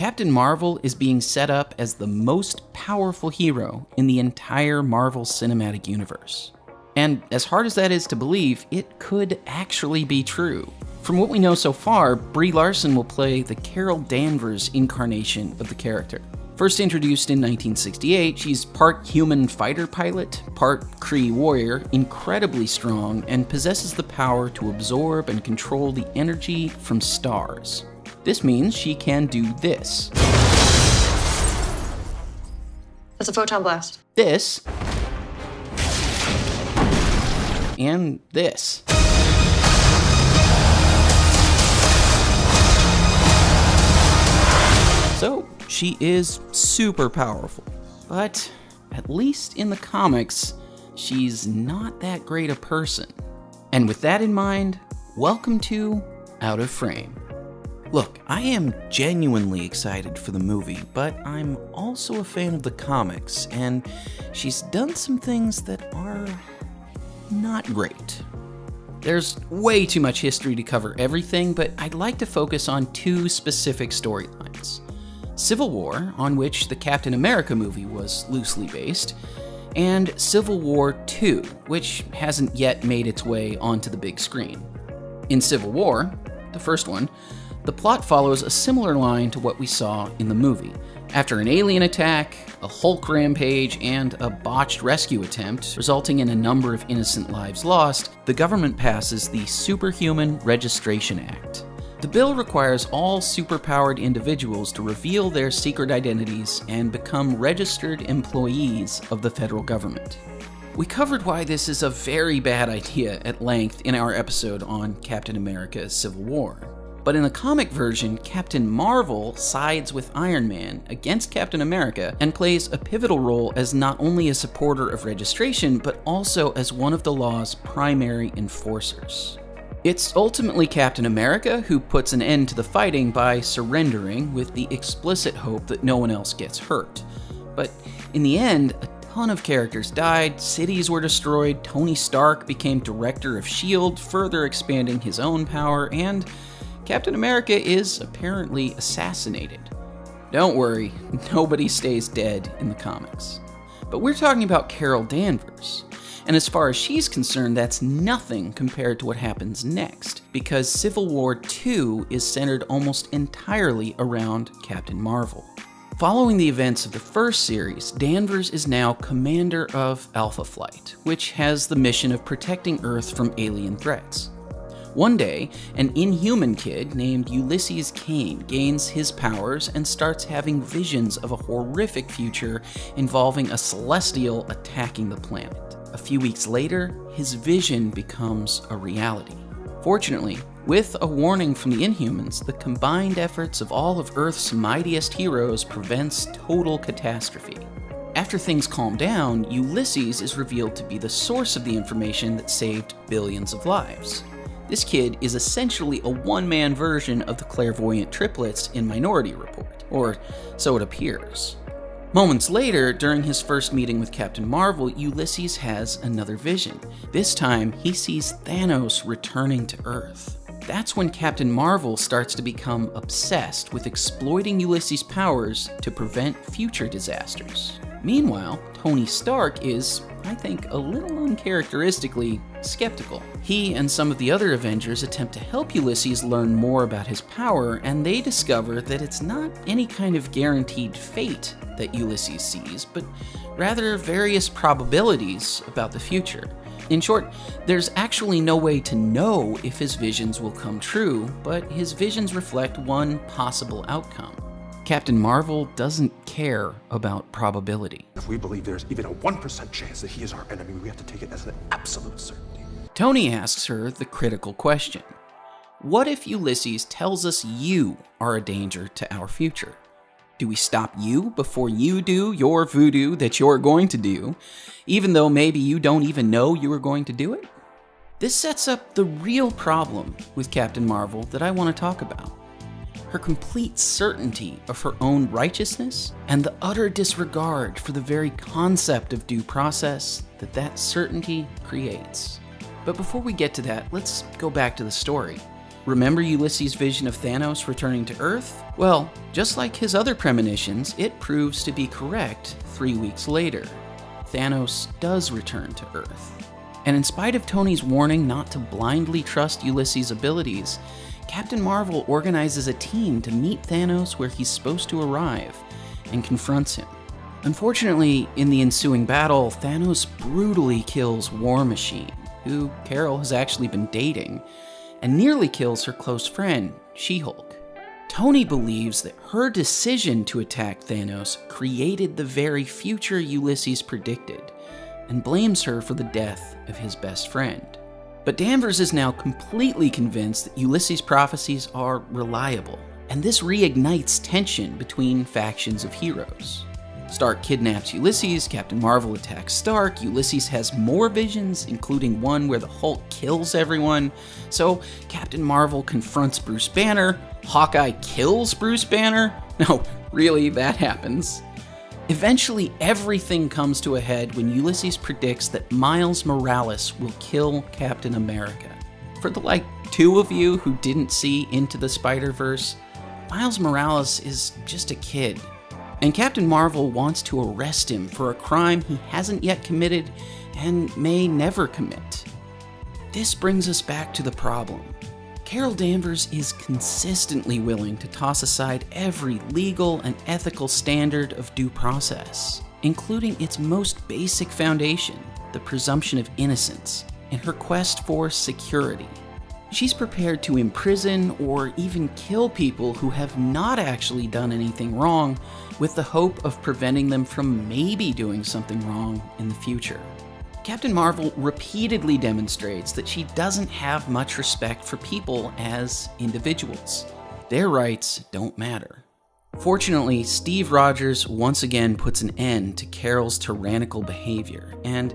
Captain Marvel is being set up as the most powerful hero in the entire Marvel Cinematic Universe. And as hard as that is to believe, it could actually be true. From what we know so far, Brie Larson will play the Carol Danvers incarnation of the character. First introduced in 1968, she's part human fighter pilot, part Kree warrior, incredibly strong, and possesses the power to absorb and control the energy from stars. This means she can do this. That's a photon blast. This. And this. So, she is super powerful. But, at least in the comics, she's not that great a person. And with that in mind, welcome to Out of Frame. Look, I am genuinely excited for the movie, but I'm also a fan of the comics, and she's done some things that are not great. There's way too much history to cover everything, but I'd like to focus on two specific storylines. Civil War, on which the Captain America movie was loosely based, and Civil War II, which hasn't yet made its way onto the big screen. In Civil War, the first one, the plot follows a similar line to what we saw in the movie. After an alien attack, a Hulk rampage, and a botched rescue attempt, resulting in a number of innocent lives lost, the government passes the Superhuman Registration Act. The bill requires all superpowered individuals to reveal their secret identities and become registered employees of the federal government. We covered why this is a very bad idea at length in our episode on Captain America: Civil War. But in the comic version, Captain Marvel sides with Iron Man against Captain America and plays a pivotal role as not only a supporter of registration, but also as one of the law's primary enforcers. It's ultimately Captain America who puts an end to the fighting by surrendering with the explicit hope that no one else gets hurt. But in the end, a ton of characters died, cities were destroyed, Tony Stark became director of S.H.I.E.L.D., further expanding his own power, and Captain America is apparently assassinated. Don't worry, nobody stays dead in the comics. But we're talking about Carol Danvers. And as far as she's concerned, that's nothing compared to what happens next, because Civil War II is centered almost entirely around Captain Marvel. Following the events of the first series, Danvers is now commander of Alpha Flight, which has the mission of protecting Earth from alien threats. One day, an inhuman kid named Ulysses Kane gains his powers and starts having visions of a horrific future involving a celestial attacking the planet. A few weeks later, his vision becomes a reality. Fortunately, with a warning from the Inhumans, the combined efforts of all of Earth's mightiest heroes prevents total catastrophe. After things calm down, Ulysses is revealed to be the source of the information that saved billions of lives. This kid is essentially a one-man version of the clairvoyant triplets in Minority Report, or so it appears. Moments later, during his first meeting with Captain Marvel, Ulysses has another vision. This time, he sees Thanos returning to Earth. That's when Captain Marvel starts to become obsessed with exploiting Ulysses' powers to prevent future disasters. Meanwhile, Tony Stark is, I think, a little uncharacteristically skeptical. He and some of the other Avengers attempt to help Ulysses learn more about his power, and they discover that it's not any kind of guaranteed fate that Ulysses sees, but rather various probabilities about the future. In short, there's actually no way to know if his visions will come true, but his visions reflect one possible outcome. Captain Marvel doesn't care about probability. If we believe there's even a 1% chance that he is our enemy, we have to take it as an absolute certainty. Tony asks her the critical question. What if Ulysses tells us you are a danger to our future? Do we stop you before you do your voodoo that you're going to do, even though maybe you don't even know you are going to do it? This sets up the real problem with Captain Marvel that I want to talk about. Her complete certainty of her own righteousness and the utter disregard for the very concept of due process that certainty creates. But before we get to that, let's go back to the story. Remember Ulysses' vision of Thanos returning to Earth? Well, just like his other premonitions, it proves to be correct 3 weeks later. Thanos does return to Earth. And in spite of Tony's warning not to blindly trust Ulysses' abilities, Captain Marvel organizes a team to meet Thanos where he's supposed to arrive and confronts him. Unfortunately, in the ensuing battle, Thanos brutally kills War Machine, who Carol has actually been dating, and nearly kills her close friend, She-Hulk. Tony believes that her decision to attack Thanos created the very future Ulysses predicted, and blames her for the death of his best friend. But Danvers is now completely convinced that Ulysses' prophecies are reliable, and this reignites tension between factions of heroes. Stark kidnaps Ulysses, Captain Marvel attacks Stark, Ulysses has more visions, including one where the Hulk kills everyone, so Captain Marvel confronts Bruce Banner, Hawkeye kills Bruce Banner. No, really, that happens. Eventually, everything comes to a head when Ulysses predicts that Miles Morales will kill Captain America. For the 2 of you who didn't see Into the Spider-Verse, Miles Morales is just a kid. And Captain Marvel wants to arrest him for a crime he hasn't yet committed and may never commit. This brings us back to the problem. Carol Danvers is consistently willing to toss aside every legal and ethical standard of due process, including its most basic foundation, the presumption of innocence, in her quest for security. She's prepared to imprison or even kill people who have not actually done anything wrong, with the hope of preventing them from maybe doing something wrong in the future. Captain Marvel repeatedly demonstrates that she doesn't have much respect for people as individuals. Their rights don't matter. Fortunately, Steve Rogers once again puts an end to Carol's tyrannical behavior, and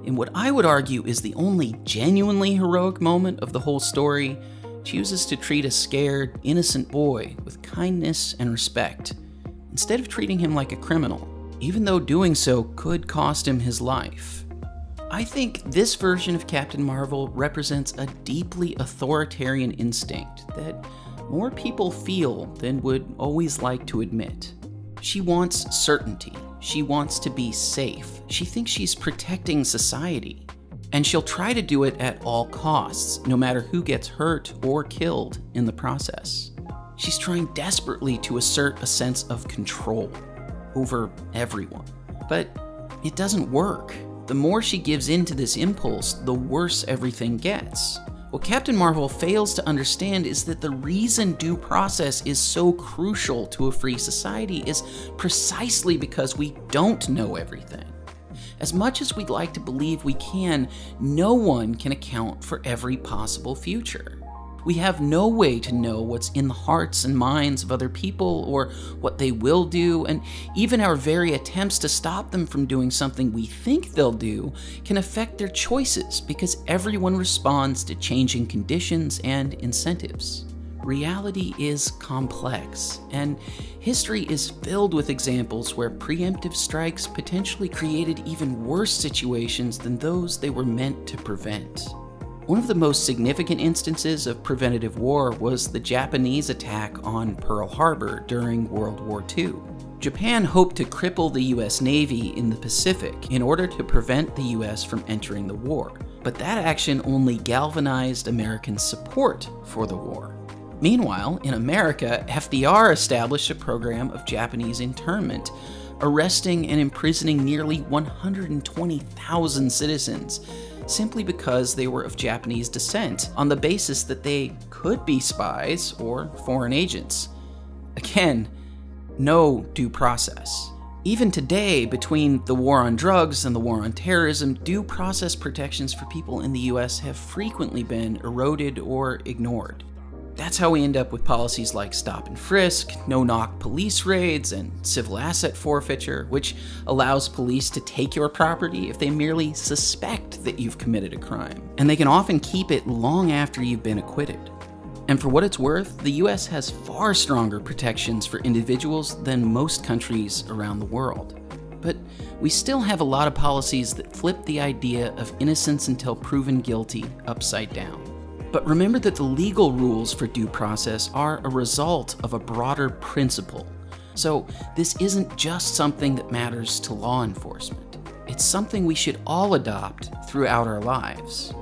in what I would argue is the only genuinely heroic moment of the whole story, chooses to treat a scared, innocent boy with kindness and respect, instead of treating him like a criminal, even though doing so could cost him his life. I think this version of Captain Marvel represents a deeply authoritarian instinct that more people feel than would always like to admit. She wants certainty. She wants to be safe. She thinks she's protecting society. And she'll try to do it at all costs, no matter who gets hurt or killed in the process. She's trying desperately to assert a sense of control over everyone. But it doesn't work. The more she gives in to this impulse, the worse everything gets. What Captain Marvel fails to understand is that the reason due process is so crucial to a free society is precisely because we don't know everything. As much as we'd like to believe we can, no one can account for every possible future. We have no way to know what's in the hearts and minds of other people or what they will do, and even our very attempts to stop them from doing something we think they'll do can affect their choices because everyone responds to changing conditions and incentives. Reality is complex, and history is filled with examples where preemptive strikes potentially created even worse situations than those they were meant to prevent. One of the most significant instances of preventative war was the Japanese attack on Pearl Harbor during World War II. Japan hoped to cripple the US Navy in the Pacific in order to prevent the US from entering the war, but that action only galvanized American support for the war. Meanwhile, in America, FDR established a program of Japanese internment, arresting and imprisoning nearly 120,000 citizens, simply because they were of Japanese descent, on the basis that they could be spies or foreign agents. Again, no due process. Even today, between the war on drugs and the war on terrorism, due process protections for people in the US have frequently been eroded or ignored. That's how we end up with policies like stop and frisk, no-knock police raids, and civil asset forfeiture, which allows police to take your property if they merely suspect that you've committed a crime. And they can often keep it long after you've been acquitted. And for what it's worth, the US has far stronger protections for individuals than most countries around the world. But we still have a lot of policies that flip the idea of innocence until proven guilty upside down. But remember that the legal rules for due process are a result of a broader principle. So this isn't just something that matters to law enforcement. It's something we should all adopt throughout our lives.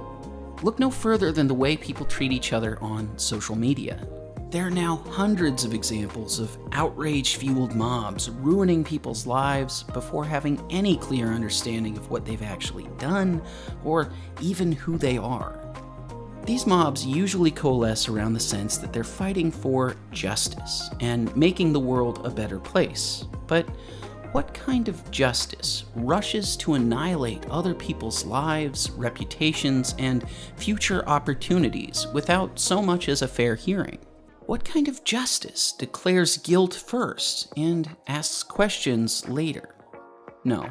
Look no further than the way people treat each other on social media. There are now hundreds of examples of outrage-fueled mobs ruining people's lives before having any clear understanding of what they've actually done or even who they are. These mobs usually coalesce around the sense that they're fighting for justice and making the world a better place. But what kind of justice rushes to annihilate other people's lives, reputations, and future opportunities without so much as a fair hearing? What kind of justice declares guilt first and asks questions later? No,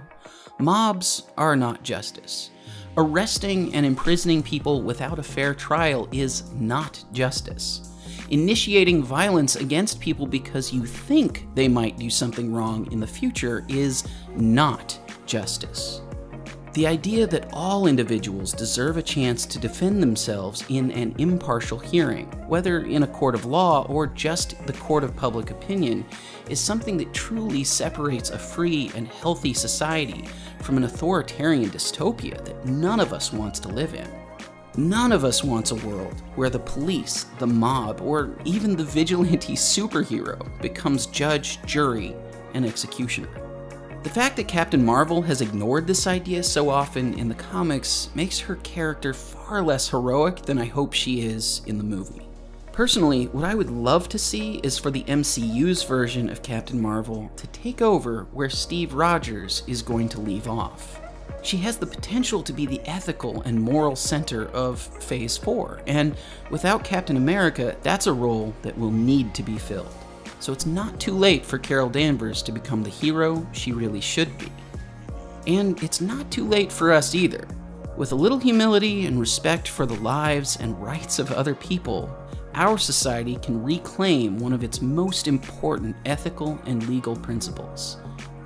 mobs are not justice. Arresting and imprisoning people without a fair trial is not justice. Initiating violence against people because you think they might do something wrong in the future is not justice. The idea that all individuals deserve a chance to defend themselves in an impartial hearing, whether in a court of law or just the court of public opinion, is something that truly separates a free and healthy society from an authoritarian dystopia that none of us wants to live in. None of us wants a world where the police, the mob, or even the vigilante superhero becomes judge, jury, and executioner. The fact that Captain Marvel has ignored this idea so often in the comics makes her character far less heroic than I hope she is in the movie. Personally, what I would love to see is for the MCU's version of Captain Marvel to take over where Steve Rogers is going to leave off. She has the potential to be the ethical and moral center of Phase 4, and without Captain America, that's a role that will need to be filled. So it's not too late for Carol Danvers to become the hero she really should be. And it's not too late for us either. With a little humility and respect for the lives and rights of other people, our society can reclaim one of its most important ethical and legal principles: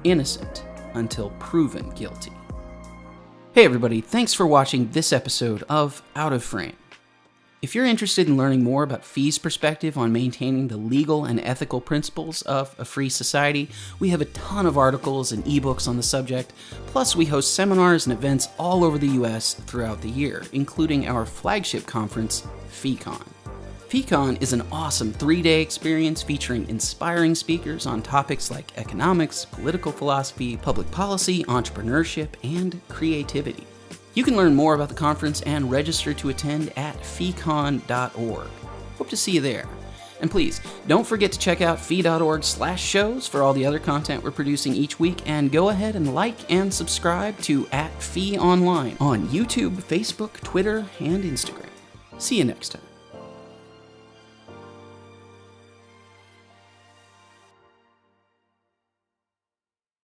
innocent until proven guilty. Hey everybody, thanks for watching this episode of Out of Frame. If you're interested in learning more about Fee's perspective on maintaining the legal and ethical principles of a free society, we have a ton of articles and ebooks on the subject, plus we host seminars and events all over the US throughout the year, including our flagship conference, FeeCon. FeeCon is an awesome 3-day experience featuring inspiring speakers on topics like economics, political philosophy, public policy, entrepreneurship, and creativity. You can learn more about the conference and register to attend at feecon.org. Hope to see you there. And please, don't forget to check out fee.org/shows for all the other content we're producing each week, and go ahead and like and subscribe to @FeeOnline on YouTube, Facebook, Twitter, and Instagram. See you next time.